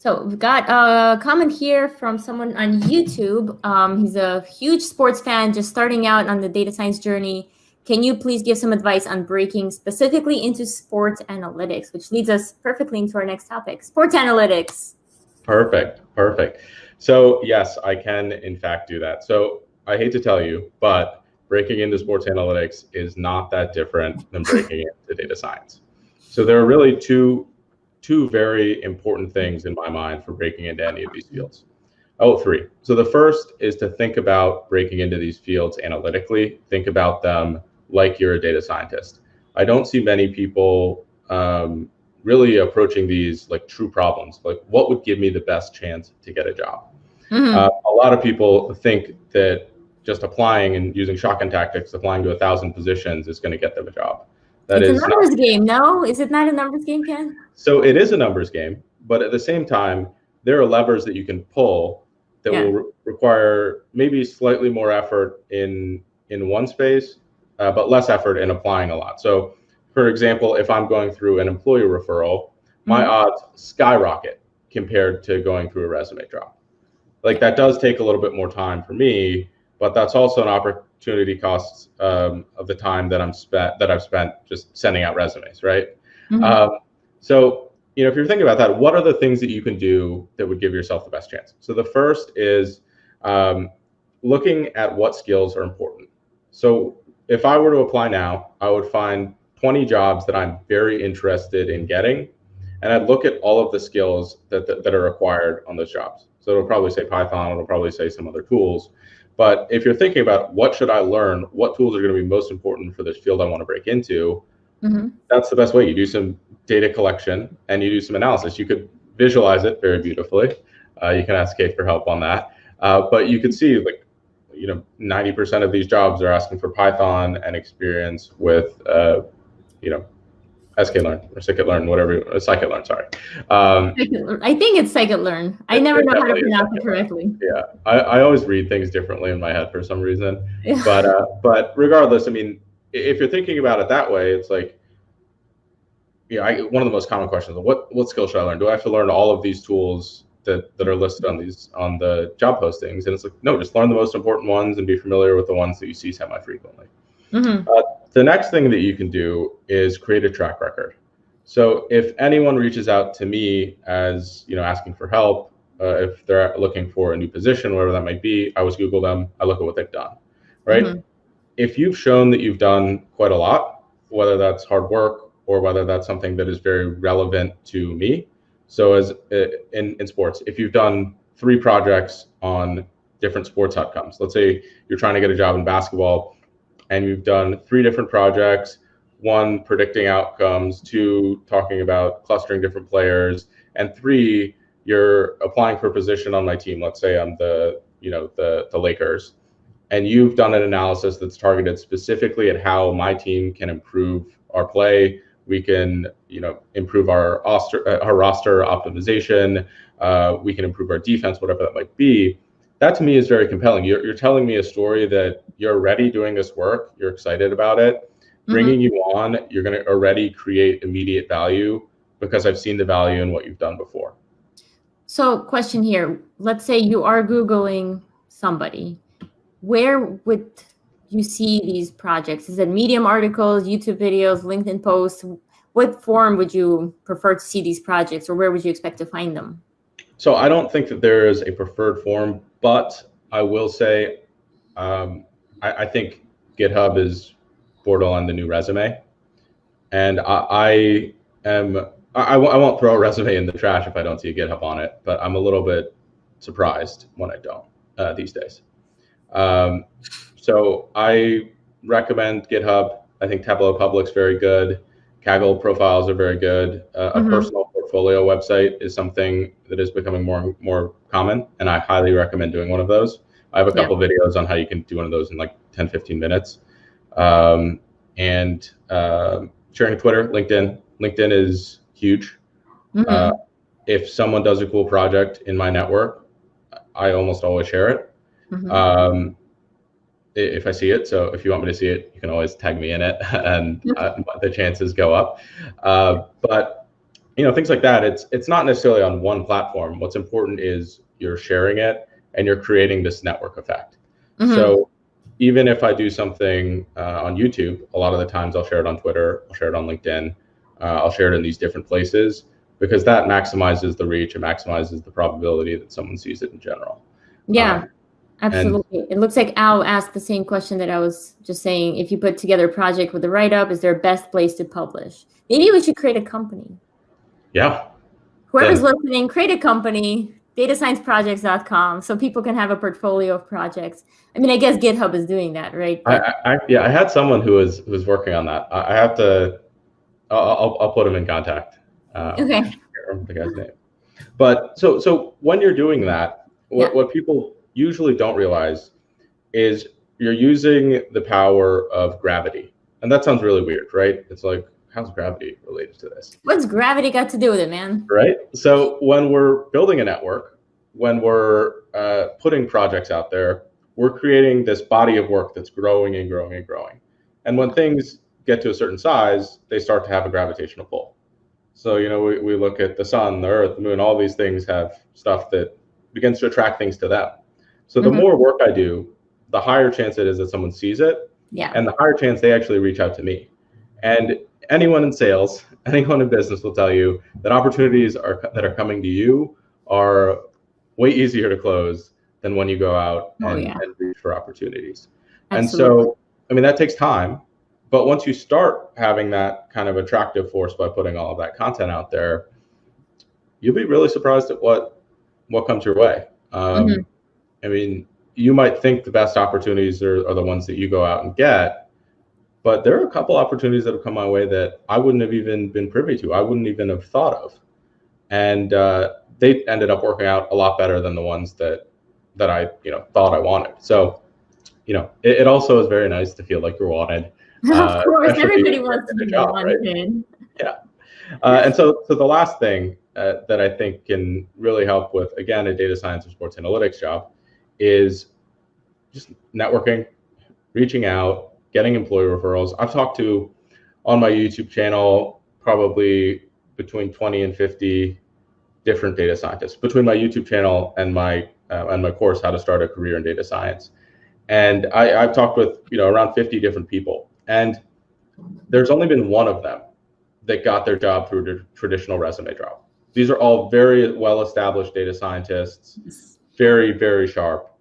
So we've got a comment here from someone on YouTube. He's a huge sports fan, just starting out on the data science journey. Can you please give some advice on breaking specifically into sports analytics, which leads us perfectly into our next topic, sports analytics. Perfect. So yes, I can in fact do that. So I hate to tell you, but breaking into sports analytics is not that different than breaking into data science. So there are really two very important things in my mind for breaking into any of these fields. Oh, three. So the first is to think about breaking into these fields analytically. Think about them like you're a data scientist. I don't see many people really approaching these like true problems, like what would give me the best chance to get a job. A lot of people think that just applying and using shotgun tactics, applying to 1,000 positions is going to get them a job. It's a numbers game, no? Is it not a numbers game, Ken? So it is a numbers game, but at the same time, there are levers that you can pull that will require maybe slightly more effort in one space, but less effort in applying a lot. So for example, if I'm going through an employee referral, my odds skyrocket compared to going through a resume drop. Like that does take a little bit more time for me, but that's also an opportunity cost of the time that I've spent just sending out resumes, right? So if you're thinking about that, what are the things that you can do that would give yourself the best chance? So the first is looking at what skills are important. So if I were to apply now, I would find 20 jobs that I'm very interested in getting, and I'd look at all of the skills that are required on those jobs. So it'll probably say Python, it'll probably say some other tools. But if you're thinking about what should I learn, what tools are going to be most important for this field I want to break into, that's the best way. You do some data collection and you do some analysis. You could visualize it very beautifully. You can ask Kate for help on that. But you could see 90% of these jobs are asking for Python and experience with sklearn or scikit-learn, whatever, scikit-learn, sorry. I think it's scikit-learn. I never know how to pronounce it correctly. Yeah, I always read things differently in my head for some reason. Yeah. But regardless, I mean, if you're thinking about it that way, it's like, one of the most common questions is what skills should I learn? Do I have to learn all of these tools that are listed on the job postings? And it's like, no, just learn the most important ones and be familiar with the ones that you see semi-frequently. The next thing that you can do is create a track record. So if anyone reaches out to me as asking for help, if they're looking for a new position, whatever that might be, I always Google them. I look at what they've done, right? If you've shown that you've done quite a lot, whether that's hard work or whether that's something that is very relevant to me. So as in sports, if you've done 3 projects on different sports outcomes, let's say you're trying to get a job in basketball, and you've done 3 different projects, 1 predicting outcomes, 2 talking about clustering different players, and 3 you're applying for a position on my team. Let's say I'm the Lakers, and you've done an analysis that's targeted specifically at how my team can improve our play. We can improve our roster optimization. We can improve our defense, whatever that might be. That to me is very compelling. You're telling me a story that you're already doing this work, you're excited about it. Bringing you on, you're going to already create immediate value because I've seen the value in what you've done before. So question here, let's say you are Googling somebody. Where would you see these projects? Is it Medium articles, YouTube videos, LinkedIn posts? What form would you prefer to see these projects, or where would you expect to find them? So I don't think that there is a preferred form, but I will say I think GitHub is borderline the new resume, and I won't throw a resume in the trash if I don't see a GitHub on it, but I'm a little bit surprised when I don't these days. So I recommend GitHub. I think Tableau Public's very good. Kaggle profiles are very good. A personal portfolio website is something that is becoming more common, and I highly recommend doing one of those. I have a couple videos on how you can do one of those in like 10, 15 minutes. And sharing Twitter, LinkedIn. LinkedIn is huge. If someone does a cool project in my network, I almost always share it. If I see it. So if you want me to see it, you can always tag me in it, and the chances go up. But things like that. It's not necessarily on one platform. What's important is you're sharing it and you're creating this network effect. So even if I do something on YouTube, a lot of the times I'll share it on Twitter, I'll share it on LinkedIn, I'll share it in these different places, because that maximizes the reach and maximizes the probability that someone sees it in general. Yeah, absolutely. It looks like Al asked the same question that I was just saying. If you put together a project with a write-up, is there a best place to publish? Maybe we should create a company. Yeah. Whoever's listening, create a company, datascienceprojects.com, so people can have a portfolio of projects. I mean, I guess GitHub is doing that, right? I had someone who was working on that. I have to. I'll put him in contact. Okay. I can't remember the guy's name. But so when you're doing that, what people usually don't realize is you're using the power of gravity, and that sounds really weird, right? It's like, how's gravity related to this? What's gravity got to do with it, man? Right. So when we're building a network, when we're putting projects out there, we're creating this body of work that's growing and growing and growing. And when things get to a certain size, they start to have a gravitational pull. So, we look at the sun, the earth, the moon, all these things have stuff that begins to attract things to them. So the more work I do, the higher chance it is that someone sees it. Yeah. And the higher chance they actually reach out to me. And anyone in sales, anyone in business will tell you that opportunities that are coming to you are way easier to close than when you go out and reach for opportunities. Absolutely. And so, I mean, that takes time. But once you start having that kind of attractive force by putting all of that content out there, you'll be really surprised at what comes your way. I mean, you might think the best opportunities are the ones that you go out and get, but there are a couple opportunities that have come my way that I wouldn't have even been privy to. I wouldn't even have thought of. And they ended up working out a lot better than the ones that I thought I wanted. So, it also is very nice to feel like you're wanted. Of course, everybody wants to be wanted. Right? Yeah. And so the last thing that I think can really help with, again, a data science or sports analytics job is just networking, reaching out, getting employee referrals. I've talked to, on my YouTube channel, probably between 20 and 50 different data scientists, between my YouTube channel and my course, How to Start a Career in Data Science. And I've talked with around 50 different people. And there's only been one of them that got their job through the traditional resume drop. These are all very well-established data scientists, very, very sharp.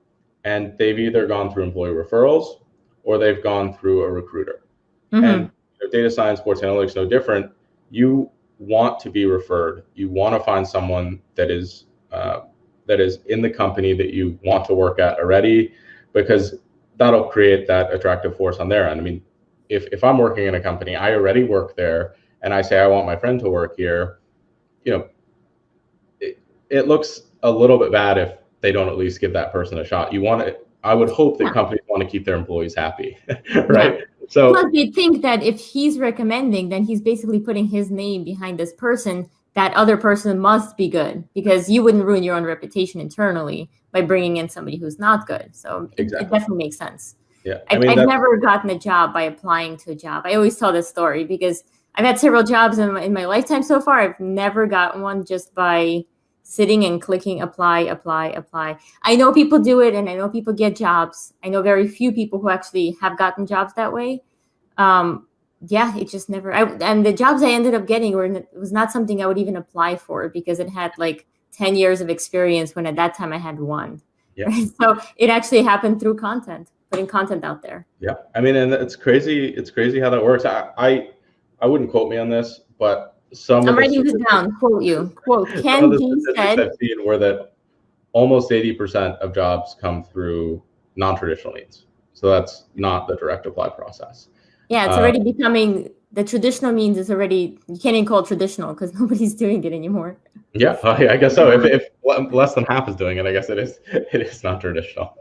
And they've either gone through employee referrals or they've gone through a recruiter. And data science, sports analytics, no different. You want to be referred. You want to find someone that is in the company that you want to work at already, because that'll create that attractive force on their end. I mean, if I'm working in a company, I already work there, and I say I want my friend to work here, it looks a little bit bad if they don't at least give that person a shot. I would hope that companies want to keep their employees happy, right? Yeah. So plus they think that if he's recommending, then he's basically putting his name behind this person. That other person must be good, because you wouldn't ruin your own reputation internally by bringing in somebody who's not good. So it definitely makes sense. Yeah, I've never gotten a job by applying to a job. I always tell this story because I've had several jobs in my lifetime so far. I've never gotten one just by sitting and clicking apply. I know people do it, and I know people get jobs. I know very few people who actually have gotten jobs that way. It just never. And the jobs I ended up getting was not something I would even apply for, because it had like 10 years of experience when at that time I had one. Yeah. Right? So it actually happened through content, putting content out there. Yeah, I mean, and it's crazy. It's crazy how that works. I wouldn't quote me on this, but I'm writing this down. Quote you. Quote Ken Jee said. I've seen where that almost 80% of jobs come through non-traditional means. So that's not the direct apply process. Yeah, it's already becoming the traditional means. Is already, you can't even call it traditional because nobody's doing it anymore. Yeah, I guess so. If less than half is doing it, I guess it is not traditional.